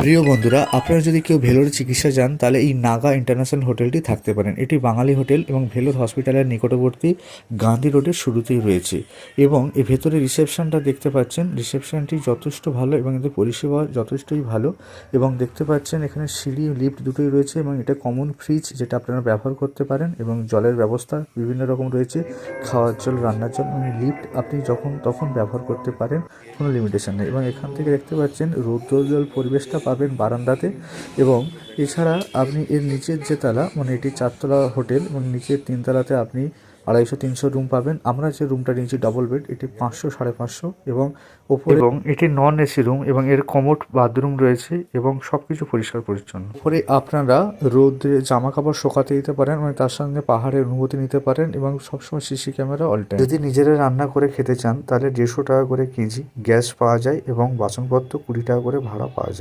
প্রিয় বন্ধুরা, আপনারা যদি কেউ ভেলোরে চিকিৎসা যান তাহলে এই নাগা ইন্টারন্যাশনাল হোটেলটি থাকতে পারেন। এটি বাঙালি হোটেল এবং ভেলোর হসপিটালের নিকটবর্তী গান্ধী রোডের শুরুতেই রয়েছে। এবং এই ভেতরে রিসেপশনটা দেখতে পাচ্ছেন, রিসেপশনটি যথেষ্ট ভালো এবং এদের পরিষেবা যথেষ্টই ভালো। এবং দেখতে পাচ্ছেন এখানে সিঁড়ি লিফট দুটোই রয়েছে এবং এটা কমন ফ্রিজ যেটা আপনারা ব্যবহার করতে পারেন এবং জলের ব্যবস্থা বিভিন্ন রকম রয়েছে, খাওয়ার জল, রান্নার জল এবং লিফট আপনি যখন তখন ব্যবহার করতে পারেন, কোনো লিমিটেশন নেই। এবং এখান থেকে দেখতে পাচ্ছেন রৌদ্রোজ্জ্বল পরিবেশটা পাবেন বারান্দাতে। এবং এছাড়া আপনি এর নিচের যে তলা, মানে এটি 4 তলা হোটেল এবং নিচের 3 তলাতে আপনি 250-300 রুম পাবেন। আমরা যে রুমটা নিয়েছি ডবল বেড, এটি 500-550 এবং ওপরে, এবং এটি নন এসি রুম এবং এর কমোড বাথরুম রয়েছে এবং সব কিছু পরিষ্কার পরিচ্ছন্ন। ওপরে আপনারা রোদ্রে জামা কাপড় শুকাতে দিতে পারেন এবং তার সঙ্গে পাহাড়ের অনুভূতি নিতে পারেন এবং সবসময় সিসি ক্যামেরা অল টাইম। যদি নিজেরা রান্না করে খেতে চান তাহলে 150 টাকা করে কেজি গ্যাস পাওয়া যায় এবং বাসনপত্র 20 টাকা করে ভাড়া পাওয়া যায়।